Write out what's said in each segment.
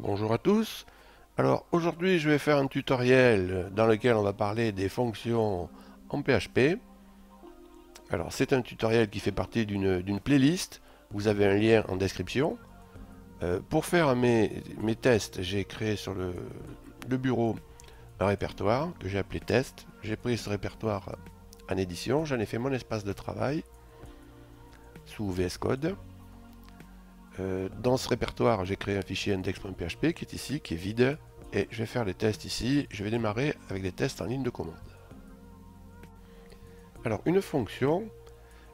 Bonjour à tous. Alors aujourd'hui je vais faire un tutoriel dans lequel on va parler des fonctions en PHP. Alors c'est un tutoriel qui fait partie d'une playlist. Vous avez un lien en description. Pour faire mes tests, j'ai créé sur le bureau un répertoire que j'ai appelé test. J'ai pris ce répertoire en édition, j'en ai fait mon espace de travail sous VS Code. Dans ce répertoire, j'ai créé un fichier index.php qui est ici, qui est vide, et je vais faire les tests ici. Je vais démarrer avec des tests en ligne de commande. Alors, une fonction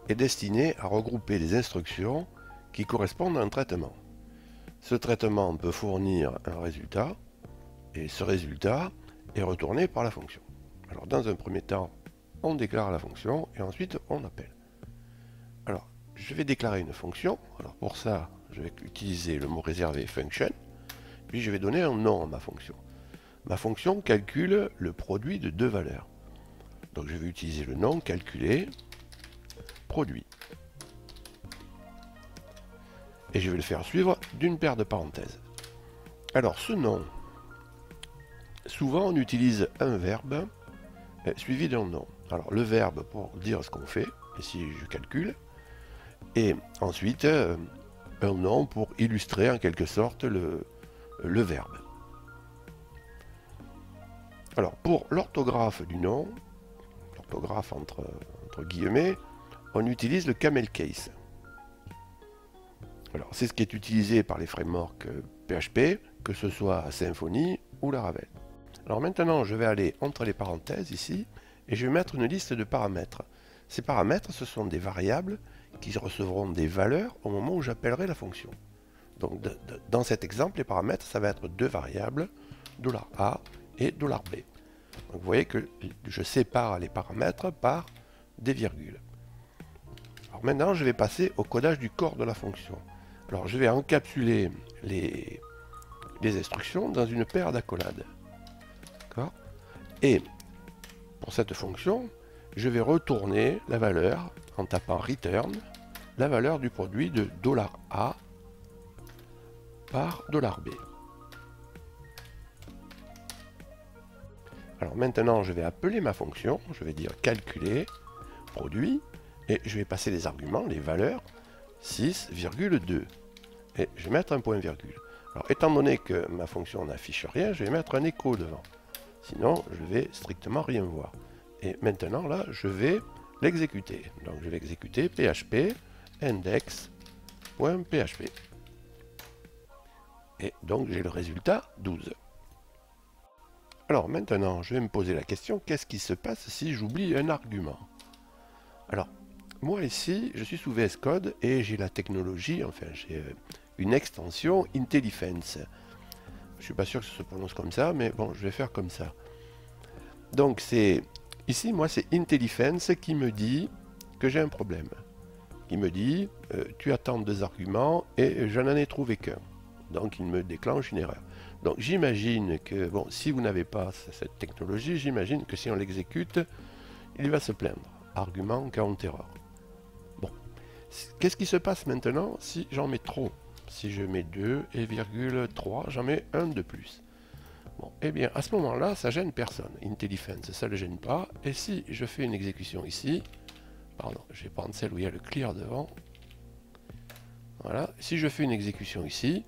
est destinée à regrouper des instructions qui correspondent à un traitement. Ce traitement peut fournir un résultat, et ce résultat est retourné par la fonction. Alors, dans un premier temps, on déclare la fonction, et ensuite on appelle. Alors, je vais déclarer une fonction. Alors pour ça, je vais utiliser le mot réservé function, puis je vais donner un nom à ma fonction. Ma fonction calcule le produit de deux valeurs. Donc je vais utiliser le nom calculer produit. Et je vais le faire suivre d'une paire de parenthèses. Alors ce nom, souvent on utilise un verbe suivi d'un nom. Alors le verbe pour dire ce qu'on fait, ici je calcule, et ensuite un nom pour illustrer en quelque sorte le verbe. Alors pour l'orthographe du nom, l'orthographe entre guillemets, on utilise le camel case. Alors c'est ce qui est utilisé par les frameworks PHP, que ce soit Symfony ou Laravel. Alors maintenant je vais aller entre les parenthèses ici, et je vais mettre une liste de paramètres. Ces paramètres, ce sont des variables qui recevront des valeurs au moment où j'appellerai la fonction. Donc dans cet exemple, les paramètres, ça va être deux variables, $A et $B. Donc vous voyez que je sépare les paramètres par des virgules. Alors maintenant, je vais passer au codage du corps de la fonction. Alors je vais encapsuler les instructions dans une paire d'accolades. Et pour cette fonction, je vais retourner la valeur en tapant return, la valeur du produit de $A par $B. Alors maintenant, je vais appeler ma fonction, je vais dire calculer produit, et je vais passer les arguments, les valeurs, 6,2. Et je vais mettre un point virgule. Alors étant donné que ma fonction n'affiche rien, je vais mettre un écho devant. Sinon, je vais strictement rien voir. Et maintenant, là, je vais l'exécuter. Donc je vais exécuter php index.php. Et donc j'ai le résultat 12. Alors maintenant, je vais me poser la question, qu'est-ce qui se passe si j'oublie un argument? Alors, moi ici, je suis sous VS Code et j'ai la technologie, enfin j'ai une extension IntelliFence. Je ne suis pas sûr que ça se prononce comme ça, mais bon, je vais faire comme ça. Donc c'est ici, moi, c'est IntelliFence qui me dit que j'ai un problème. Il me dit, tu attends deux arguments et je n'en ai trouvé qu'un. Donc il me déclenche une erreur. Donc j'imagine que, bon, si vous n'avez pas cette technologie, j'imagine que si on l'exécute, il va se plaindre. Argument count error. Bon, qu'est-ce qui se passe maintenant si j'en mets trop? Si je mets 2 et virgule 3, j'en mets un de plus. Bon, eh bien, à ce moment-là, ça gêne personne. IntelliFence, ça ne le gêne pas. Et si je fais une exécution ici, pardon, je vais prendre celle où il y a le clear devant. Voilà, si je fais une exécution ici,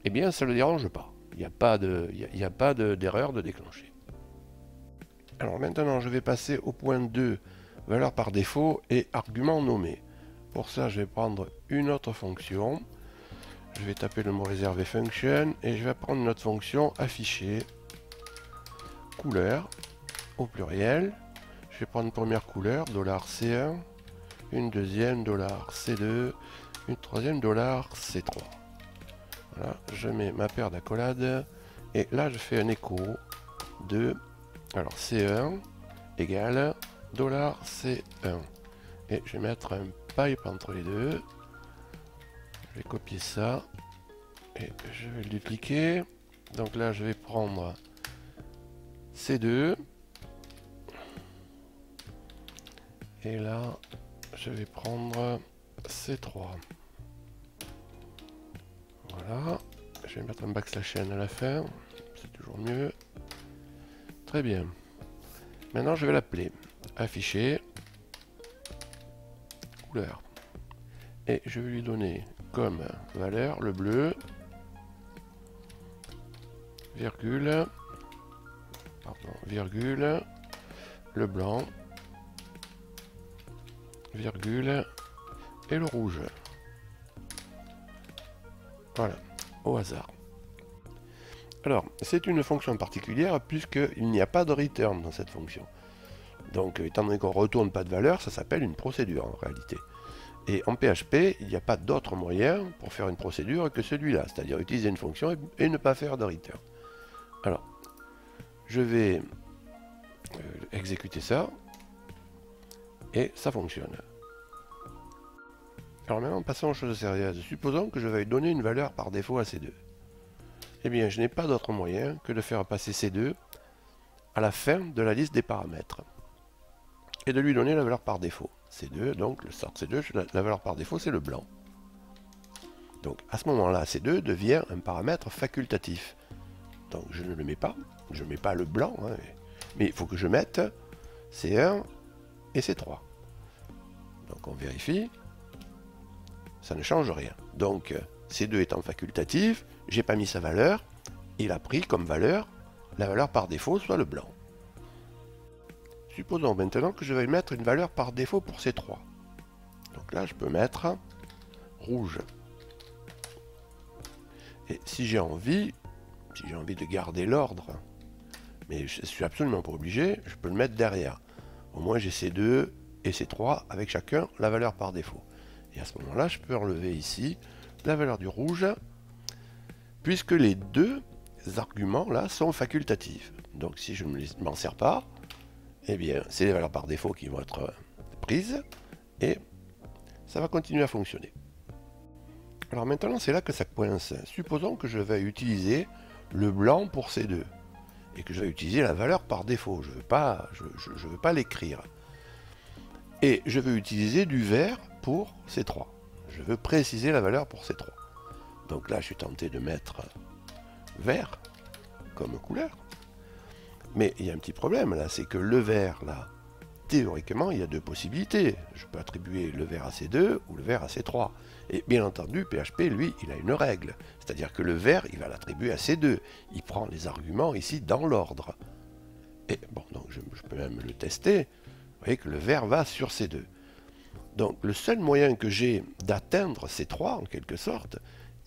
eh bien, ça ne le dérange pas. Il n'y a pas d'erreur de déclencher. Alors maintenant, je vais passer au point 2, valeur par défaut et argument nommé. Pour ça, je vais prendre une autre fonction. Je vais taper le mot réservé function et je vais prendre notre fonction afficher couleur au pluriel. Je vais prendre une première couleur, $C1, une deuxième, $C2, une troisième, $C3. Voilà, je mets ma paire d'accolades et là je fais un écho de alors C1 égale $C1 et je vais mettre un pipe entre les deux. Je vais copier ça et je vais le dupliquer. Donc là je vais prendre C2 et là je vais prendre C3. Voilà, je je vais mettre un backslash n à la fin, c'est toujours mieux. Très bien. Maintenant, je vais l'appeler afficher couleur. Et je vais lui donner comme valeur le bleu, virgule, virgule, le blanc, virgule, et le rouge. Voilà, au hasard. Alors, c'est une fonction particulière puisqu'il n'y a pas de return dans cette fonction. Donc, étant donné qu'on ne retourne pas de valeur, ça s'appelle une procédure en réalité. Et en PHP, il n'y a pas d'autre moyen pour faire une procédure que celui-là, c'est-à-dire utiliser une fonction et ne pas faire de return. Alors, je vais exécuter ça, et ça fonctionne. Alors maintenant, passons aux choses sérieuses. Supposons que je veuille donner une valeur par défaut à C2. Eh bien, je n'ai pas d'autre moyen que de faire passer C2 à la fin de la liste des paramètres. Et de lui donner la valeur par défaut. C2, donc le sort C2, la valeur par défaut, c'est le blanc. Donc à ce moment-là, C2 devient un paramètre facultatif. Donc je ne le mets pas, je ne mets pas le blanc, hein, mais il faut que je mette C1 et C3. Donc on vérifie, ça ne change rien. Donc C2 étant facultatif, j'ai pas mis sa valeur, il a pris comme valeur la valeur par défaut, soit le blanc. Supposons maintenant que je vais mettre une valeur par défaut pour C3. Donc là, je peux mettre rouge. Et si j'ai envie de garder l'ordre, mais je ne suis absolument pas obligé, je peux le mettre derrière. Au moins j'ai C2 et C3 avec chacun la valeur par défaut. Et à ce moment-là, je peux enlever ici la valeur du rouge, puisque les deux arguments là sont facultatifs. Donc si je ne m'en sers pas, eh bien c'est les valeurs par défaut qui vont être prises, et ça va continuer à fonctionner. Alors maintenant, c'est là que ça coince. Supposons que je vais utiliser le blanc pour C2 et que je vais utiliser la valeur par défaut. Je ne veux pas l'écrire. Et je veux utiliser du vert pour C3. Je veux préciser la valeur pour C3. Donc là, je suis tenté de mettre vert comme couleur. Mais il y a un petit problème là, c'est que le vert là, théoriquement, il y a deux possibilités. Je peux attribuer le vert à C2 ou le vert à C3. Et bien entendu, PHP, lui, il a une règle. C'est-à-dire que le vert, il va l'attribuer à C2. Il prend les arguments ici dans l'ordre. Et bon, donc je peux même le tester. Vous voyez que le vert va sur C2. Donc le seul moyen que j'ai d'atteindre C3, en quelque sorte,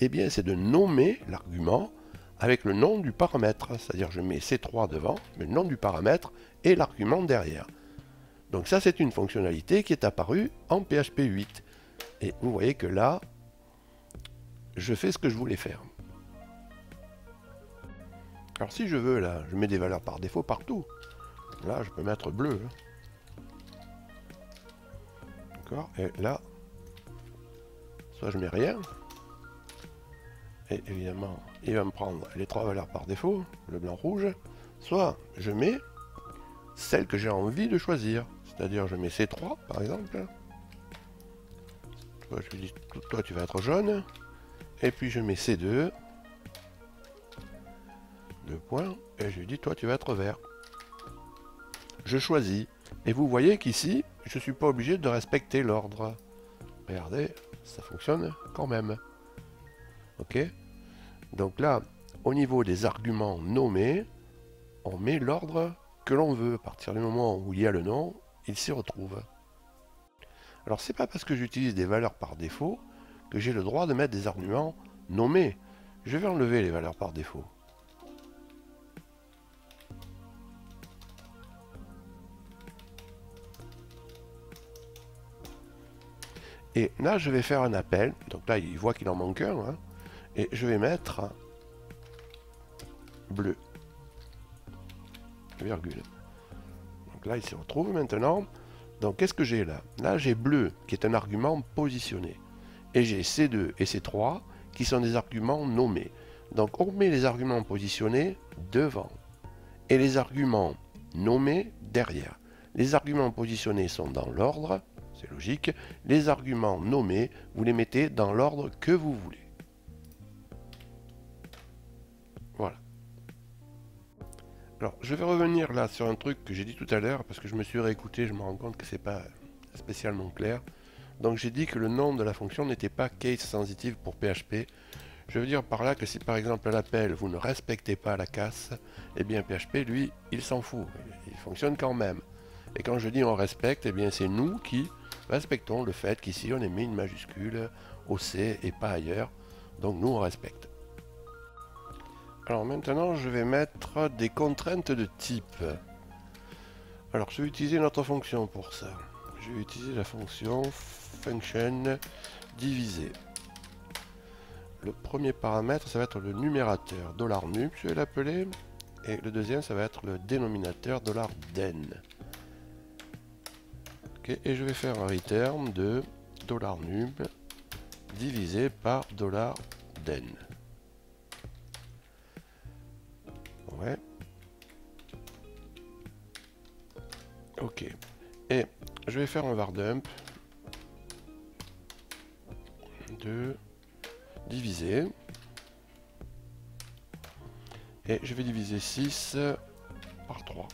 eh bien, c'est de nommer l'argument avec le nom du paramètre. C'est-à-dire je mets C3 devant, le nom du paramètre et l'argument derrière. Donc ça, c'est une fonctionnalité qui est apparue en PHP 8. Et vous voyez que là, je fais ce que je voulais faire. Alors si je veux, là, je mets des valeurs par défaut partout. Là, je peux mettre bleu. D'accord? Et là, soit je mets rien. Et évidemment, il va me prendre les trois valeurs par défaut, le blanc, rouge. Soit je mets celle que j'ai envie de choisir. C'est-à-dire, je mets C3, par exemple. Je lui dis, toi, tu vas être jaune. Et puis, je mets C2. 2 points. Et je lui dis, toi, tu vas être vert. Je choisis. Et vous voyez qu'ici, je ne suis pas obligé de respecter l'ordre. Regardez, ça fonctionne quand même. OK? Donc là, au niveau des arguments nommés, on met l'ordre que l'on veut. À partir du moment où il y a le nom, il s'y retrouve. Alors c'est pas parce que j'utilise des valeurs par défaut que j'ai le droit de mettre des arguments nommés. Je vais enlever les valeurs par défaut. Et là je vais faire un appel. Donc là il voit qu'il en manque un. Hein, et je vais mettre bleu. Virgule. Donc là il s'y retrouve maintenant. Donc qu'est-ce que j'ai là? Là j'ai bleu qui est un argument positionné. Et j'ai C2 et C3 qui sont des arguments nommés. Donc on met les arguments positionnés devant. Et les arguments nommés derrière. Les arguments positionnés sont dans l'ordre, c'est logique. Les arguments nommés, vous les mettez dans l'ordre que vous voulez. Voilà. Alors, je vais revenir là sur un truc que j'ai dit tout à l'heure, parce que je me suis réécouté, je me rends compte que c'est pas spécialement clair. Donc j'ai dit que le nom de la fonction n'était pas case sensitive pour PHP. Je veux dire par là que si par exemple à l'appel vous ne respectez pas la casse, eh bien PHP lui, il s'en fout, il fonctionne quand même. Et quand je dis on respecte, eh bien c'est nous qui respectons le fait qu'ici on ait mis une majuscule au C et pas ailleurs. Donc nous on respecte. Alors maintenant je vais mettre des contraintes de type. Alors je vais utiliser notre fonction pour ça. Je vais utiliser la fonction function diviser. Le premier paramètre ça va être le numérateur $num, je vais l'appeler. Et le deuxième ça va être le dénominateur $den. Okay, et je vais faire un return de $num divisé par $den. Ouais. Ok. Et je vais faire un vardump de diviser. Et je vais diviser 6 par 3.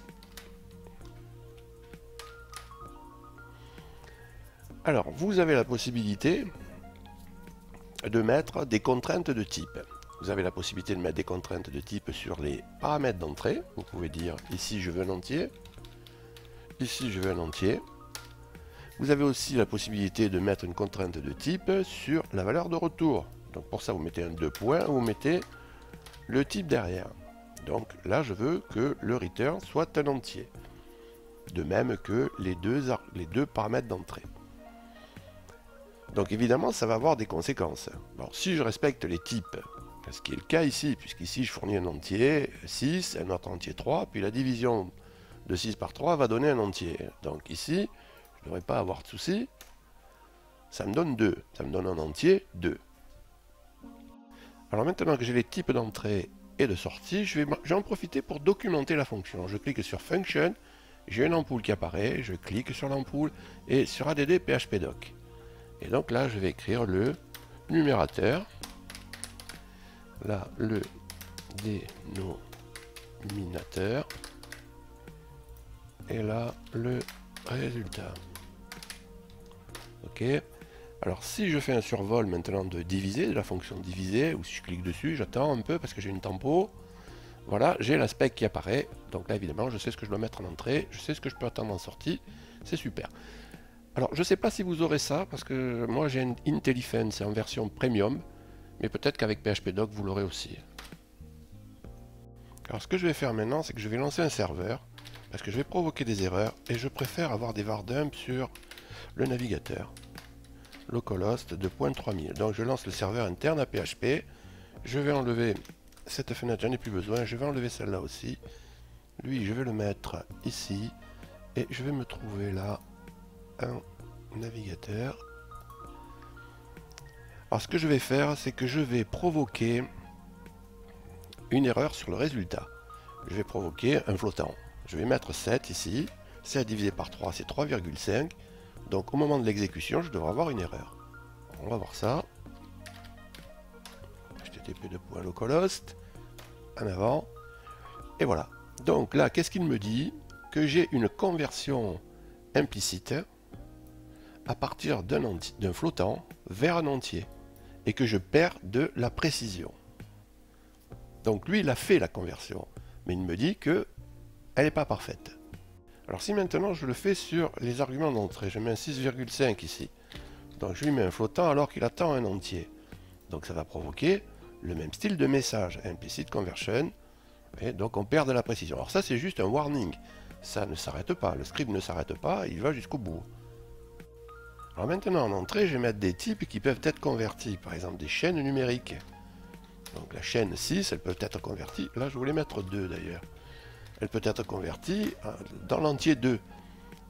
Alors, vous avez la possibilité de mettre des contraintes de type. Vous avez la possibilité de mettre des contraintes de type sur les paramètres d'entrée. Vous pouvez dire ici je veux un entier, ici je veux un entier. Vous avez aussi la possibilité de mettre une contrainte de type sur la valeur de retour. Donc pour ça vous mettez un 2 points, vous mettez le type derrière. Donc là je veux que le return soit un entier. De même que les deux paramètres d'entrée. Donc évidemment ça va avoir des conséquences. Alors si je respecte les types, ce qui est le cas ici, puisqu'ici je fournis un entier 6, un autre entier 3, puis la division de 6 par 3 va donner un entier. Donc ici, je ne devrais pas avoir de souci. Ça me donne 2. Ça me donne un entier 2. Alors maintenant que j'ai les types d'entrée et de sortie, je vais en profiter pour documenter la fonction. Je clique sur Function, j'ai une ampoule qui apparaît, je clique sur l'ampoule et sur add phpdoc. Et donc là, je vais écrire le numérateur. Là, le dénominateur. Et là, le résultat. Ok. Alors, si je fais un survol maintenant de diviser, de la fonction diviser, ou si je clique dessus, j'attends un peu parce que j'ai une tempo. Voilà, j'ai l'aspect qui apparaît. Donc là, évidemment, je sais ce que je dois mettre en entrée. Je sais ce que je peux attendre en sortie. C'est super. Alors, je ne sais pas si vous aurez ça, parce que moi, j'ai une IntelliFan, c'est en version premium. Mais peut-être qu'avec PHPdoc, vous l'aurez aussi. Alors, ce que je vais faire maintenant, c'est que je vais lancer un serveur, parce que je vais provoquer des erreurs, et je préfère avoir des vardumps sur le navigateur. Localhost de .3000. Donc, je lance le serveur interne à PHP. Je vais enlever cette fenêtre, j'en ai plus besoin. Je vais enlever celle-là aussi. Lui, je vais le mettre ici. Et je vais me trouver là un navigateur. Alors ce que je vais faire, c'est que je vais provoquer une erreur sur le résultat. Je vais provoquer un flottant. Je vais mettre 7 ici. 7 divisé par 3, c'est 3,5. Donc au moment de l'exécution, je devrais avoir une erreur. On va voir ça. http://localhost. En avant. Et voilà. Donc là, qu'est-ce qu'il me dit? Que j'ai une conversion implicite à partir d'un flottant vers un entier. Et que je perds de la précision. Donc lui, il a fait la conversion. Mais il me dit que elle n'est pas parfaite. Alors si maintenant je le fais sur les arguments d'entrée, je mets un 6,5 ici. Donc je lui mets un flottant alors qu'il attend un entier. Donc ça va provoquer le même style de message, implicit conversion. Et donc on perd de la précision. Alors ça c'est juste un warning. Ça ne s'arrête pas, le script ne s'arrête pas, il va jusqu'au bout. Alors maintenant en entrée, je vais mettre des types qui peuvent être convertis, par exemple des chaînes numériques. Donc la chaîne 6, elle peut être convertie, là je voulais mettre 2 d'ailleurs. Elle peut être convertie dans l'entier 2,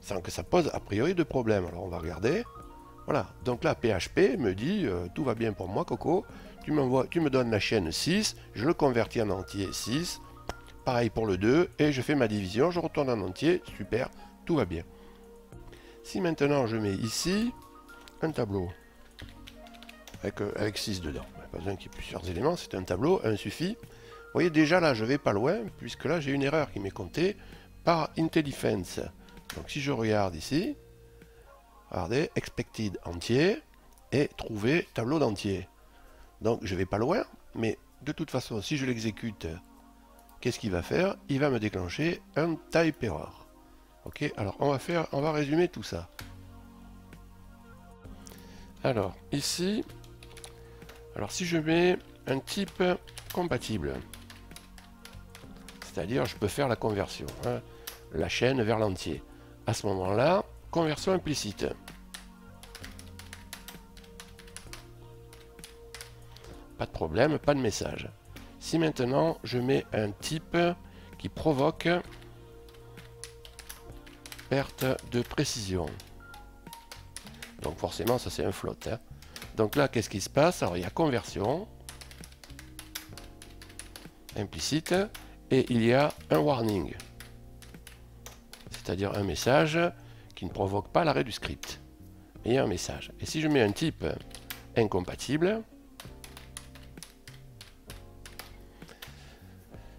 sans que ça pose a priori de problème. Alors on va regarder. Voilà, donc là PHP me dit, tout va bien pour moi Coco, tu me donnes la chaîne 6, je le convertis en entier 6, pareil pour le 2, et je fais ma division, je retourne en entier, super, tout va bien. Si maintenant je mets ici un tableau avec 6 dedans, pas besoin qu'il y ait plusieurs éléments, c'est un tableau, un suffit. voyez déjà là, je vais pas loin, puisque là j'ai une erreur qui m'est comptée par IntelliFence. Donc si je regarde ici, regardez, expected entier et trouver tableau d'entier. Donc je vais pas loin, mais de toute façon, si je l'exécute, qu'est-ce qu'il va faire? Il va me déclencher un type error. Ok, alors on va résumer tout ça. Alors ici, alors si je mets un type compatible, c'est-à-dire je peux faire la conversion, hein, la chaîne vers l'entier. À ce moment-là, conversion implicite. Pas de problème, pas de message. Si maintenant je mets un type qui provoque perte de précision, donc forcément ça c'est un float, hein. Donc là qu'est-ce qui se passe? Alors il y a conversion implicite et il y a un warning, c'est-à-dire un message qui ne provoque pas l'arrêt du script, mais il y a un message. Et si je mets un type incompatible,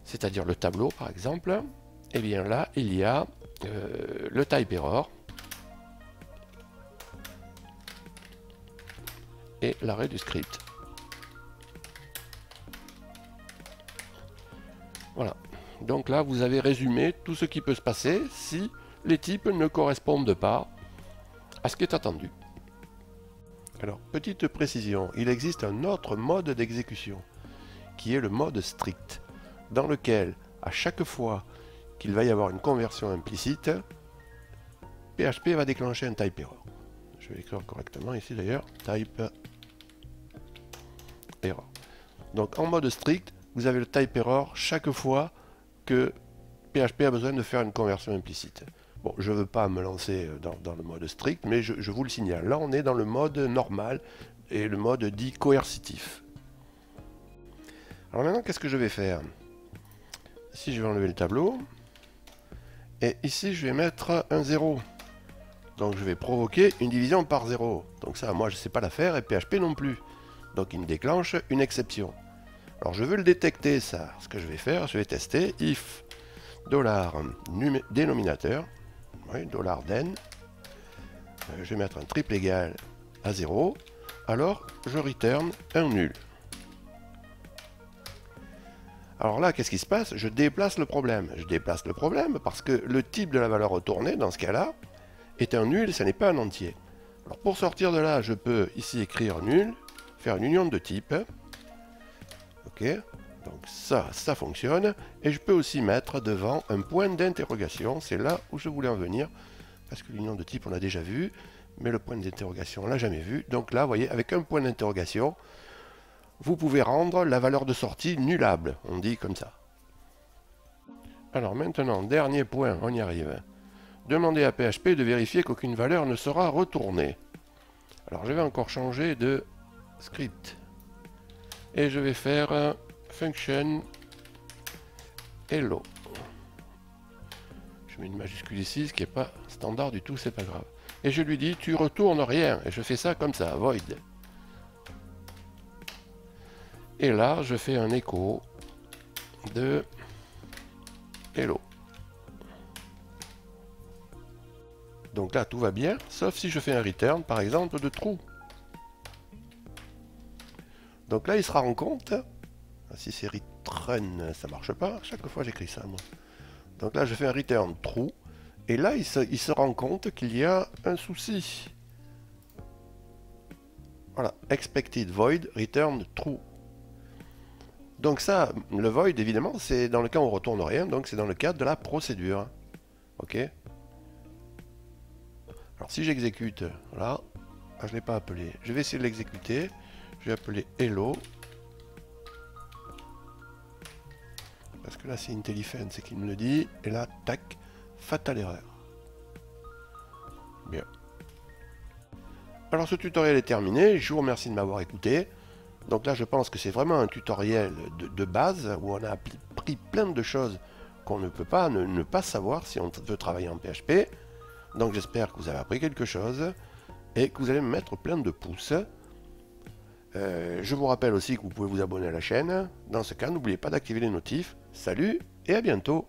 c'est-à-dire le tableau par exemple, et bien là il y a le type error et l'arrêt du script. Voilà, donc là vous avez résumé tout ce qui peut se passer si les types ne correspondent pas à ce qui est attendu. Alors, petite précision, il existe un autre mode d'exécution qui est le mode strict, dans lequel à chaque fois qu'il va y avoir une conversion implicite, PHP va déclencher un type error. Je vais l'écrire correctement ici d'ailleurs, type error. Donc en mode strict, vous avez le type error chaque fois que PHP a besoin de faire une conversion implicite. Bon, je ne veux pas me lancer dans le mode strict, mais je vous le signale. Là, on est dans le mode normal et le mode dit coercitif. Alors maintenant, qu'est-ce que je vais faire? Ici, je vais enlever le tableau. Et ici, je vais mettre un 0. Donc, je vais provoquer une division par 0. Donc ça, moi, je ne sais pas la faire et PHP non plus. Donc, il me déclenche une exception. Alors, je veux le détecter, ça. Ce que je vais faire, je vais tester if $dénominateur, oui, $den, je vais mettre un triple égal à 0. Alors, je return un nul. Alors là, qu'est-ce qui se passe? Je déplace le problème. Je déplace le problème parce que le type de la valeur retournée, dans ce cas-là, est un nul, ça n'est pas un entier. Alors pour sortir de là, je peux ici écrire nul, faire une union de type. Ok, donc ça fonctionne. Et je peux aussi mettre devant un point d'interrogation. C'est là où je voulais en venir, parce que l'union de type, on l'a déjà vu, mais le point d'interrogation, on l'a jamais vu. Donc là, vous voyez, avec un point d'interrogation, vous pouvez rendre la valeur de sortie nullable, on dit comme ça. Alors maintenant, dernier point, on y arrive. Demandez à PHP de vérifier qu'aucune valeur ne sera retournée. Alors je vais encore changer de script. Et je vais faire function hello. Je mets une majuscule ici, ce qui n'est pas standard du tout, c'est pas grave. Et je lui dis, tu retournes rien. Et je fais ça comme ça, void. Et là, je fais un écho de hello. Donc là, tout va bien, sauf si je fais un return, par exemple, de true. Donc là, il se rend compte, si c'est return, ça marche pas, chaque fois j'écris ça, moi. Donc là, je fais un return true, et là, il se rend compte qu'il y a un souci. Voilà, expected void, return true. Donc ça, le void, évidemment, c'est dans le cas où on retourne rien, donc c'est dans le cadre de la procédure. Ok. Alors si j'exécute, voilà, je ne l'ai pas appelé, je vais essayer de l'exécuter, je vais appeler hello, parce que là c'est IntelliFence, c'est qui me le dit, et là, tac, fatale erreur. Bien. Alors ce tutoriel est terminé, je vous remercie de m'avoir écouté. Donc là je pense que c'est vraiment un tutoriel de base, où on a appris plein de choses qu'on ne peut pas ne pas savoir si on veut travailler en PHP. Donc j'espère que vous avez appris quelque chose et que vous allez me mettre plein de pouces. Je vous rappelle aussi que vous pouvez vous abonner à la chaîne. Dans ce cas, n'oubliez pas d'activer les notifs. Salut et à bientôt!